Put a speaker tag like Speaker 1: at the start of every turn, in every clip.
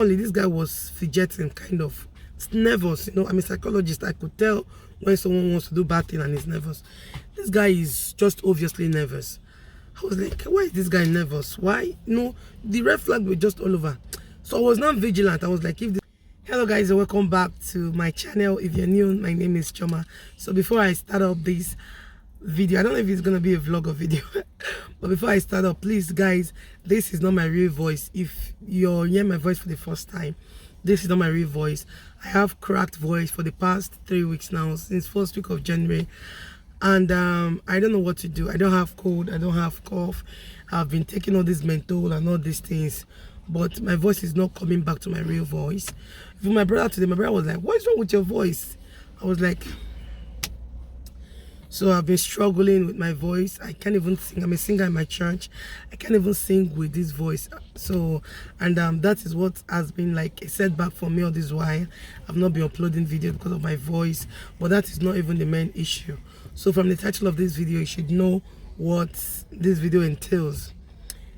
Speaker 1: Only this guy was fidgeting, kind of nervous. I'm a psychologist. I could tell when someone wants to do bad thing and is nervous. This guy is just obviously nervous. I was like, why is this guy nervous? Why? The red flag were just all over. So I was not vigilant. I was like, hello guys, and welcome back to my channel. If you're new, my name is Chioma. So before I start up this video, I don't know if it's gonna be a vlog or video, but before I start up, please guys, this is not my real voice. If you're hearing my voice for the first time, this is not my real voice. I have cracked voice for the past 3 weeks now, since first week of January, and I don't know what to do. I don't have cold, I don't have cough. I've been taking all this menthol and all these things, but my voice is not coming back to my real voice. With my brother today, my brother was like, what is wrong with your voice? I was like, so I've been struggling with my voice. I can't even sing. I'm a singer in my church. I can't even sing with this voice. So, and that is what has been like a setback for me all this while. I've not been uploading videos because of my voice, but that is not even the main issue. So from the title of this video, you should know what this video entails.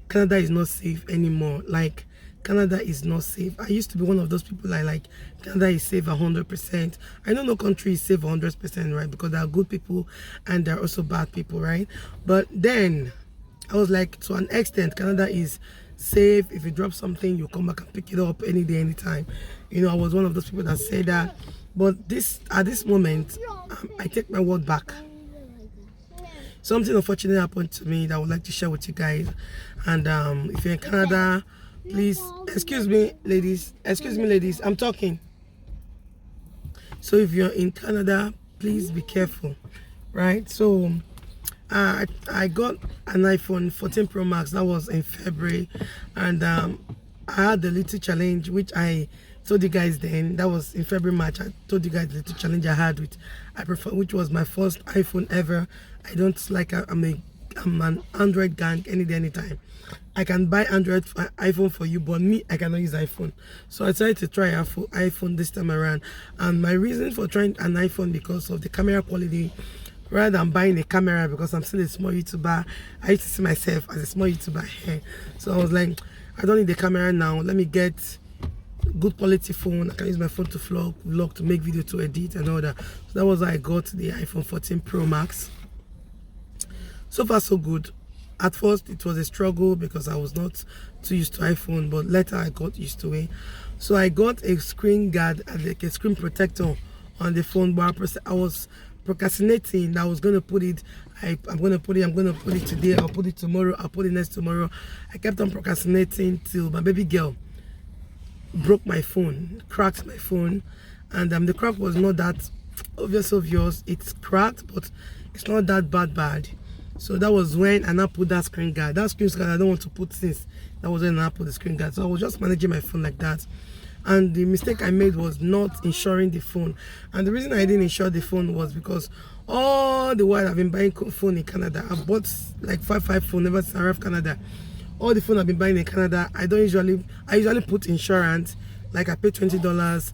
Speaker 1: Canada is not safe anymore. Like, Canada is not safe. I used to be one of those people like Canada is safe 100%. I know no country is safe 100%, right? Because there are good people and there are also bad people, right? But then I was like, to an extent, Canada is safe. If you drop something, you come back and pick it up any day, anytime. I was one of those people that said that. But at this moment, I take my word back. Something unfortunate happened to me that I would like to share with you guys. And if you're in Canada, please excuse me ladies, I'm talking. So if you're in Canada, please be careful, right? So I got an iPhone 14 Pro Max. That was in February, and I had the little challenge which I told you guys then. That was in February, March. I told you guys the little challenge I had which was my first iPhone ever. I don't like, I'm an Android gang any day, anytime. I can buy Android iPhone for you, but me, I cannot use iPhone. So I decided to try iPhone this time around. And my reason for trying an iPhone because of the camera quality, rather than buying a camera, because I'm still a small YouTuber. I used to see myself as a small YouTuber here. So I was like, I don't need the camera now. Let me get good quality phone. I can use my phone to vlog, to make video, to edit and all that. So that was how I got the iPhone 14 Pro Max. So far so good. At first it was a struggle because I was not too used to iPhone, but later I got used to it. So I got a screen guard, like a screen protector on the phone, but I was procrastinating. I was gonna put it, I'm gonna put it today, I'll put it tomorrow, I'll put it next tomorrow. I kept on procrastinating till my baby girl broke my phone, cracked my phone. And the crack was not that obvious. It's cracked, but it's not that bad. So that was when I now put that screen guard. That screen guard I don't want to put since. That was when I put the screen guard. So I was just managing my phone like that. And the mistake I made was not insuring the phone. And the reason I didn't insure the phone was because all the while I've been buying phone in Canada. I bought like five phone ever since I arrived Canada. All the phone I've been buying in Canada, I usually put insurance. Like I pay $20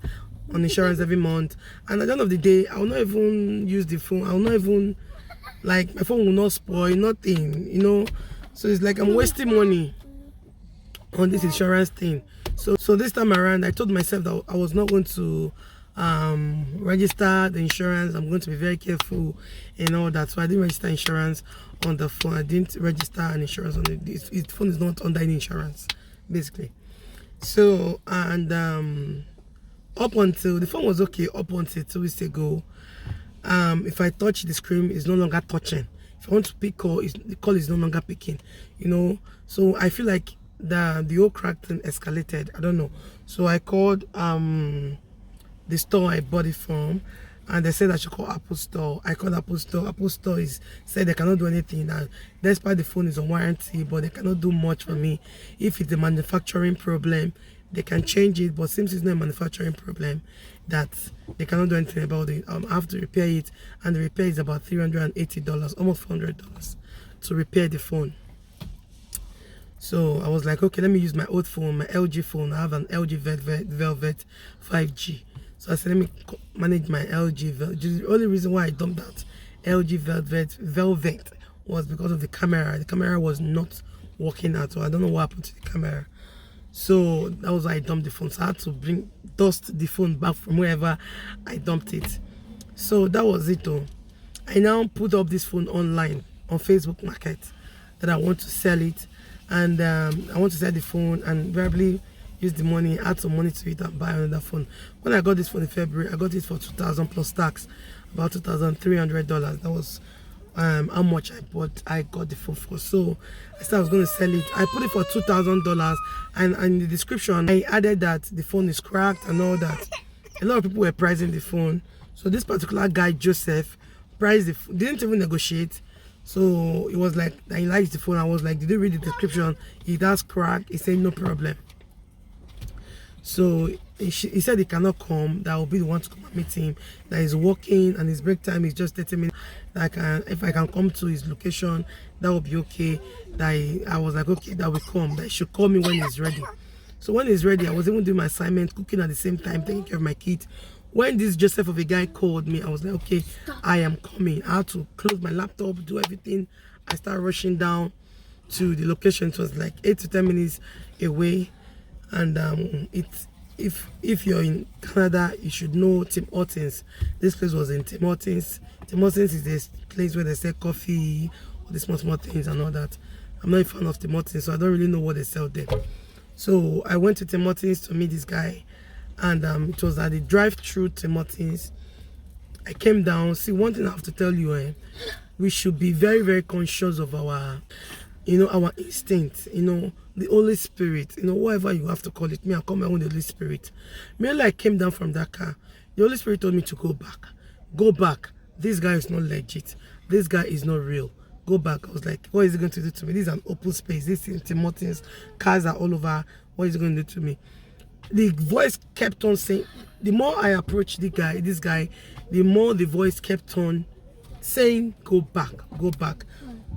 Speaker 1: on insurance every month. And at the end of the day, I will not even use the phone. I will not even, like, my phone will not spoil, nothing, So it's like I'm wasting money on this insurance thing. So this time around, I told myself that I was not going to register the insurance. I'm going to be very careful and all that. So I didn't register insurance on the phone. I didn't register an insurance on it. This phone is not under any insurance, basically. So, and up until, the phone was okay up until 2 weeks ago. If I touch the screen, it's no longer touching. If I want to pick call, the call is no longer picking, So I feel like the whole crack thing escalated. I don't know. So I called the store I bought it from, and they said I should call Apple Store. I called Apple Store. Apple Store said they cannot do anything. And despite the phone is on warranty, but they cannot do much for me. If it's a manufacturing problem, they can change it, but since it's not a manufacturing problem, that they cannot do anything about it. I have to repair it, and the repair is about $380, almost $400 to repair the phone. So I was like, okay, let me use my old phone, my LG phone. I have an LG Velvet 5G. So I said, let me manage my LG Velvet. The only reason why I dumped that LG Velvet was because of the camera. The camera was not working at all. I don't know what happened to the camera. So that was why I dumped the phone. So I had to dust the phone back from wherever I dumped it. So that was it though. I now put up this phone online on Facebook Market that I want to sell it, and I want to sell the phone and probably use the money, add some money to it and buy another phone. When I got this phone in February, I got it for $2,000 plus tax, about $2,300. That was how much I got the phone for. So I said I was going to sell it. I put it for $2,000, and in the description I added that the phone is cracked and all that. A lot of people were pricing the phone. So this particular guy, Joseph, priced didn't even negotiate. So it was like he likes the phone. I was like, did you read the description? It has crack. He said no problem. So he said he cannot come, that I will be the one to come and meet him, that he's working and his break time is just 30 minutes. That if I can come to his location, that will be okay. That I was like, okay, that will come. That he should call me when he's ready. So when he's ready, I was even doing my assignment, cooking at the same time, taking care of my kids. When this Joseph of a guy called me, I was like, okay, I am coming. I had to close my laptop, do everything. I started rushing down to the location. It was like 8 to 10 minutes away. And if you're in Canada, you should know Tim Hortons. This place was in Tim Hortons. Tim Hortons is this place where they sell coffee, all the small things and all that. I'm not a fan of Tim Hortons, so I don't really know what they sell there. So I went to Tim Hortons to meet this guy, and it was at the drive-through Tim Hortons. I came down. See, one thing I have to tell you, we should be very, very conscious of our, our instinct, the Holy Spirit, whatever you have to call it. Me, I call my own the Holy Spirit. Merely I came down from that car, the Holy Spirit told me to go back. Go back. This guy is not legit. This guy is not real. Go back. I was like, what is he going to do to me? This is an open space. This is Tim Hortons. Cars are all over. What is he going to do to me? The voice kept on saying, the more I approached this guy, the more the voice kept on saying, go back, go back.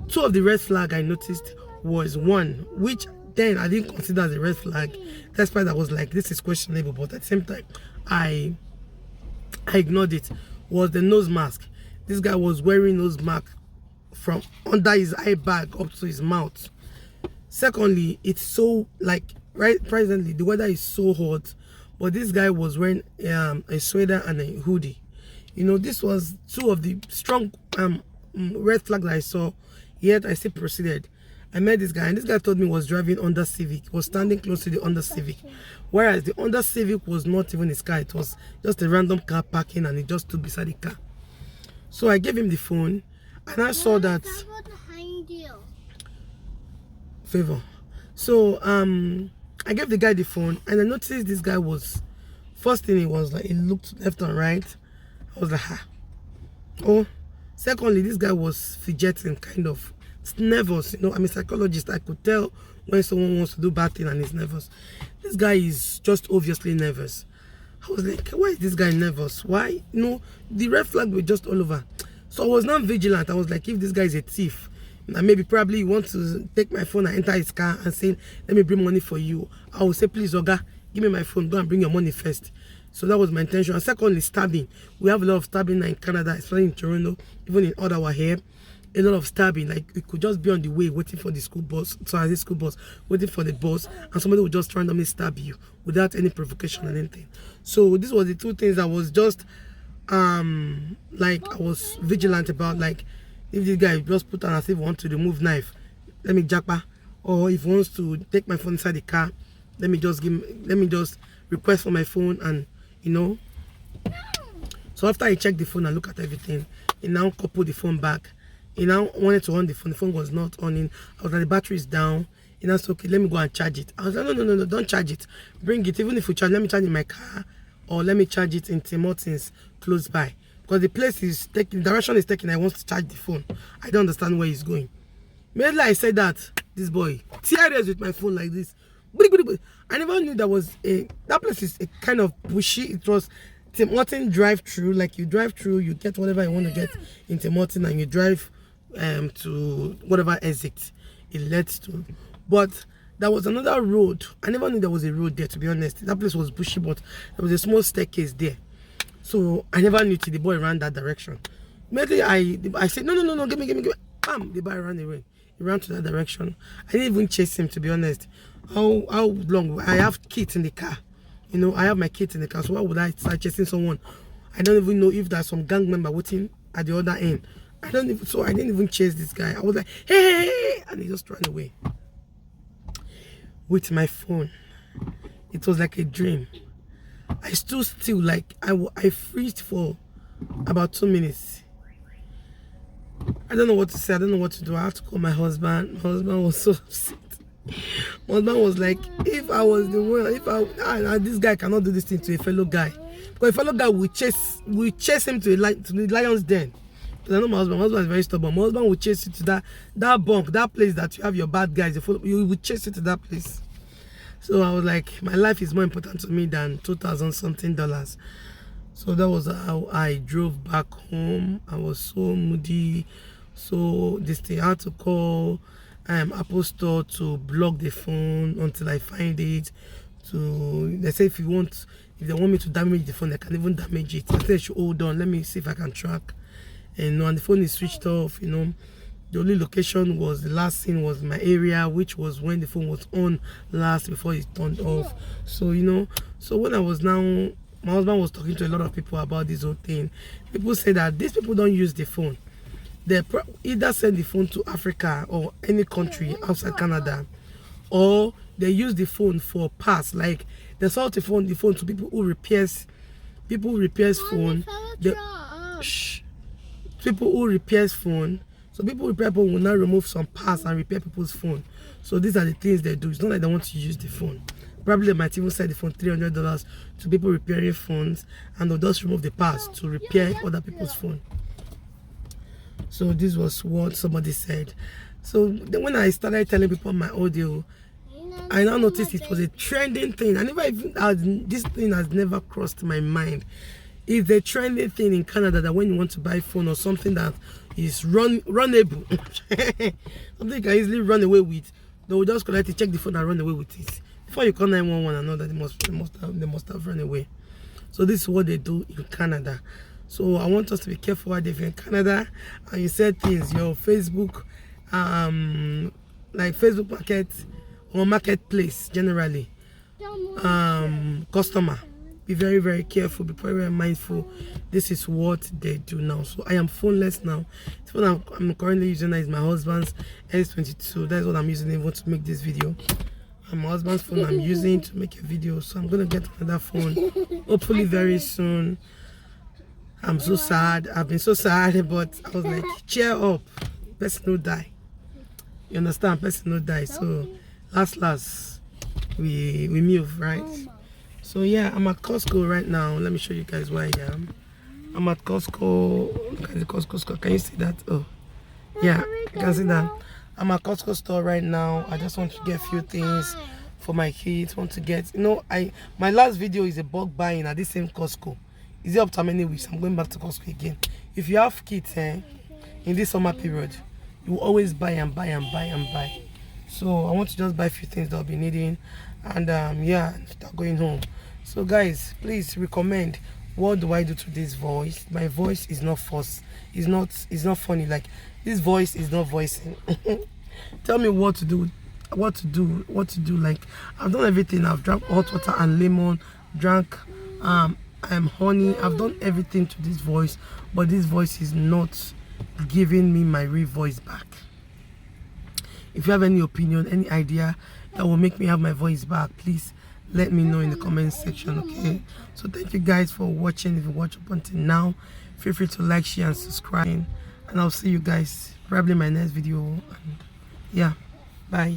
Speaker 1: Two of the red flag I noticed was one, which then I didn't consider as a red flag. That's why I was like, this is questionable, but at the same time, I ignored it, was the nose mask. This guy was wearing nose mask from under his eye bag up to his mouth. Secondly, it's so like right presently the weather is so hot, but this guy was wearing a sweater and a hoodie. This was two of the strong red flags that I saw, yet I still proceeded. I met this guy, and this guy told me he was driving Honda Civic, was standing close to the Honda Civic, whereas the Honda Civic was not even his car. It was just a random car parking, and he just stood beside the car. So I gave him the phone, and I saw that favor. So I gave the guy the phone, and I noticed this guy was, first thing, he was like, he looked left and right. I was like, oh. Secondly, this guy was fidgeting, kind of nervous. I'm a psychologist. I could tell when someone wants to do bad thing and is nervous. This guy is just obviously nervous. I was like, why is this guy nervous? Why? The red flag were just all over. So I was not vigilant. I was like, if this guy is a thief, and maybe probably he wants to take my phone and enter his car and say, let me bring money for you, I will say, please, Oga, give me my phone, go and bring your money first. So that was my intention. And secondly, stabbing. We have a lot of stabbing in Canada, especially in Toronto, even in Ottawa here. A lot of stabbing. Like, you could just be on the way waiting for the school bus, waiting for the bus, and somebody would just randomly stab you without any provocation or anything. So this was the two things I was just like I was vigilant about. Like, if this guy just put on as if he wants to remove knife, let me japa. Or if he wants to take my phone inside the car, let me just request for my phone, and So after I checked the phone and look at everything, he now coupled the phone back. He now wanted to on the phone. The phone was not on. I was like, the battery is down. He now said, okay, let me go and charge it. I was like, no, don't charge it. Bring it. Even if you charge, let me charge in my car, or let me charge it in Tim Hortons close by. Because the place is taking, the direction is taking, I want to charge the phone. I don't understand where he's going. Maybe I said that, this boy, tears with my phone like this. I never knew that place is a kind of pushy. It was Tim Hortons drive-through. Like, you drive through, you get whatever you want to get in Tim Hortons, and you drive to whatever exit it leads to. But there was another road. I never knew there was a road there, to be honest. That place was bushy, but there was a small staircase there. So I never knew till the boy ran that direction. Immediately I said, no, give me. Bam, the boy ran away. He ran to that direction. I didn't even chase him, to be honest. How long? I have kids in the car. You know, I have my kids in the car. So why would I start chasing someone? I don't even know if there's some gang member waiting at the other end. I didn't even chase this guy. I was like, hey, and he just ran away. With my phone. It was like a dream. I stood still, like I freezed for about 2 minutes. I don't know what to say. I don't know what to do. I have to call my husband. My husband was so upset. My husband was like, if I was the one, this guy cannot do this thing to a fellow guy. Because a fellow guy will chase him to the lion's den. Because I know my husband is very stubborn. My husband will chase you to that bunk, that place that you have your bad guys. You will chase you to that place. So I was like, my life is more important to me than $2,000 something. So that was how I drove back home. I was so moody. So this thing, I had to call Apple Store to block the phone until I find it. They say if they want me to damage the phone, they can even damage it. I said, I should hold on, let me see if I can track. And the phone is switched off, you know. The only location was, the last scene was my area, which was when the phone was on last before it turned off. So, you know, so when I was now, my husband was talking to a lot of people about this whole thing. People say that these people don't use the phone. They either send the phone to Africa or any country outside Canada, or they use the phone for parts. Like they sell the phone to people who repairs phone. People who repairs phone. So people who repair phone will now remove some parts and repair people's phone. So these are the things they do. It's not like they want to use the phone. Probably they might even sell the phone $300 to people repairing phones, and they'll just remove the parts to repair other people's phone. So this was what somebody said. So then when I started telling people my audio, I now noticed it was a trending thing. This thing has never crossed my mind. It's a trending thing in Canada that when you want to buy a phone or something that is runnable, something you can easily run away with, they will just collect it, check the phone and run away with it. Before you call 911 and know that they must have run away. So this is what they do in Canada. So I want us to be careful while they're in Canada and you said things, your Facebook, like Facebook Market or Marketplace generally, customer. Be very, very careful, be very, very mindful. This is what they do now. So I am phoneless now. The phone I'm currently using now is my husband's S22. That's what I'm using even to make this video. And my husband's phone I'm using to make a video. So I'm going to get another phone, hopefully very soon. I'm so sad. I've been so sad, but I was like, cheer up. Person no die. You understand? Person no die. So last, we move, right? So yeah, I'm at Costco right now. Let me show you guys where I am. I'm at Costco. Look at the Costco store. Can you see that? Oh, yeah, you can see that. I'm at Costco store right now. I just want to get a few things for my kids. Want to get, you know, my last video is a bulk buying at this same Costco. Is it up to how many weeks? I'm going back to Costco again. If you have kids in this summer period, you will always buy and buy and buy and buy. So I want to just buy a few things that I'll be needing, and yeah, start going home. So guys, please recommend, what do I do to this voice? My voice is not forced. It's not funny. Like, this voice is not voicing. Tell me what to do. Like, I've done everything. I've drank hot water and lemon, drank honey. I've done everything to this voice, but this voice is not giving me my real voice back. If you have any opinion, any idea that will make me have my voice back, please let me know in the comment section, okay? So thank you guys for watching. If you watch up until now, feel free to like, share and subscribe, and I'll see you guys probably in my next video. And yeah, bye.